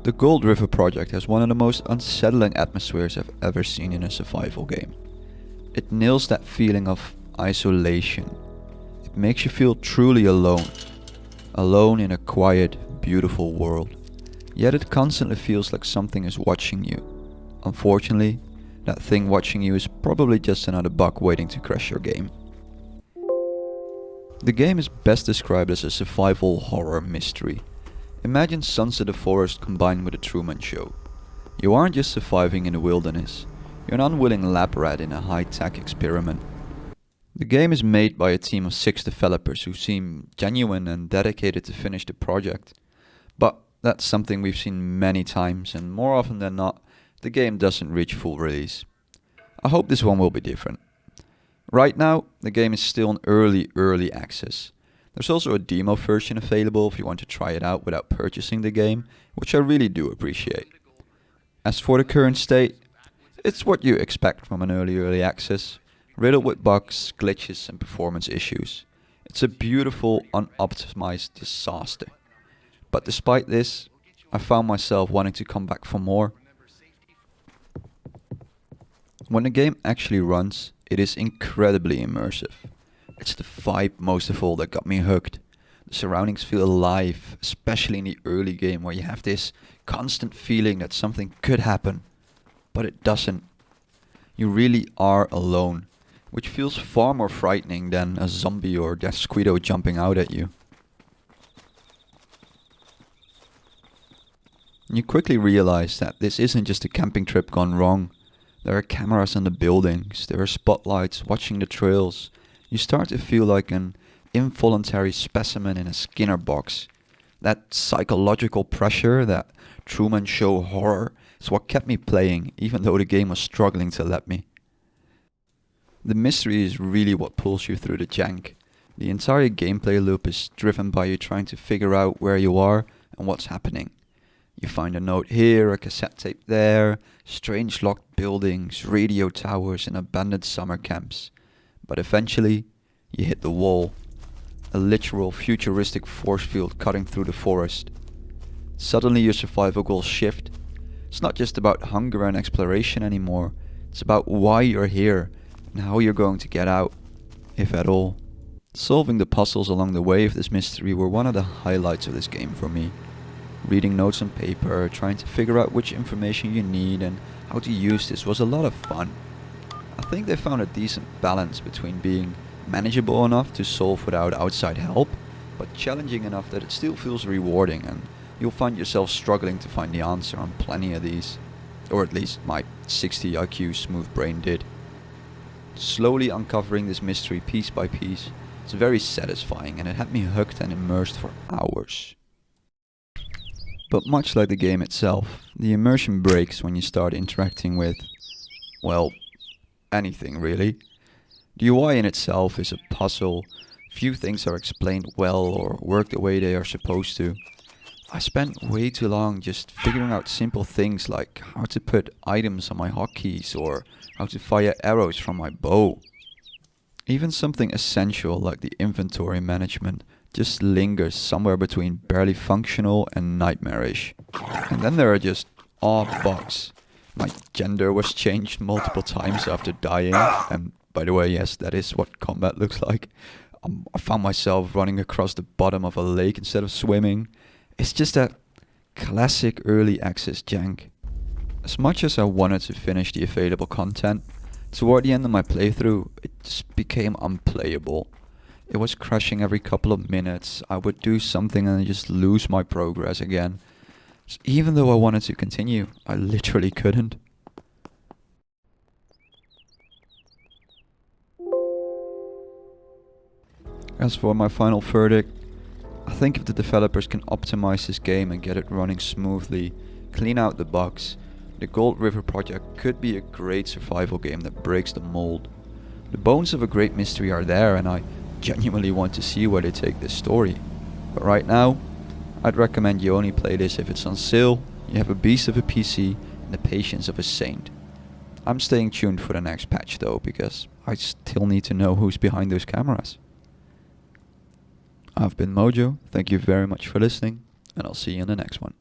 The Gold River project has one of the most unsettling atmospheres I've ever seen in a survival game. It nails that feeling of isolation. It makes you feel truly alone. Alone in a quiet, beautiful world. Yet it constantly feels like something is watching you. Unfortunately, that thing watching you is probably just another bug waiting to crash your game. The game is best described as a survival horror mystery. Imagine Sons of the Forest combined with a Truman Show. You aren't just surviving in the wilderness, you're an unwilling lab rat in a high-tech experiment. The game is made by a team of 6 developers who seem genuine and dedicated to finish the project. But that's something we've seen many times, and more often than not, the game doesn't reach full release. I hope this one will be different. Right now, the game is still in early access. There's also a demo version available if you want to try it out without purchasing the game, which I really do appreciate. As for the current state, it's what you expect from an early access, riddled with bugs, glitches and performance issues. It's a beautiful, unoptimized disaster. But despite this, I found myself wanting to come back for more. When the game actually runs, it is incredibly immersive. It's the vibe most of all that got me hooked. The surroundings feel alive, especially in the early game where you have this constant feeling that something could happen, but it doesn't. You really are alone, which feels far more frightening than a zombie or Desquito jumping out at you. You quickly realize that this isn't just a camping trip gone wrong. There are cameras on the buildings, there are spotlights watching the trails. You start to feel like an involuntary specimen in a Skinner box. That psychological pressure, that Truman Show horror, is what kept me playing, even though the game was struggling to let me. The mystery is really what pulls you through the jank. The entire gameplay loop is driven by you trying to figure out where you are and what's happening. You find a note here, a cassette tape there, strange locked buildings, radio towers and abandoned summer camps. But eventually, you hit the wall. A literal futuristic force field cutting through the forest. Suddenly your survival goals shift. It's not just about hunger and exploration anymore. It's about why you're here and how you're going to get out, if at all. Solving the puzzles along the way of this mystery were one of the highlights of this game for me. Reading notes on paper, trying to figure out which information you need and how to use this was a lot of fun. I think they found a decent balance between being manageable enough to solve without outside help, but challenging enough that it still feels rewarding and you'll find yourself struggling to find the answer on plenty of these. Or at least my 60 IQ smooth brain did. Slowly uncovering this mystery piece by piece is very satisfying and it had me hooked and immersed for hours. But much like the game itself, the immersion breaks when you start interacting with, well, anything really. The UI in itself is a puzzle. Few things are explained well or work the way they are supposed to. I spent way too long just figuring out simple things like how to put items on my hotkeys or how to fire arrows from my bow. Even something essential like the inventory management just lingers somewhere between barely functional and nightmarish. And then there are just odd bugs. My gender was changed multiple times after dying, and by the way, yes, that is what combat looks like. I found myself running across the bottom of a lake instead of swimming. It's just that classic early access jank. As much as I wanted to finish the available content, toward the end of my playthrough, it just became unplayable. It was crashing every couple of minutes. I would do something and just lose my progress again. So even though I wanted to continue, I literally couldn't. As for my final verdict, I think if the developers can optimize this game and get it running smoothly, clean out the bugs, the Gold River project could be a great survival game that breaks the mold. The bones of a great mystery are there and I genuinely want to see where they take this story. But right now, I'd recommend you only play this if it's on sale, you have a beast of a PC and the patience of a saint. I'm staying tuned for the next patch though, because I still need to know who's behind those cameras. I've been Mojo, thank you very much for listening, and I'll see you in the next one.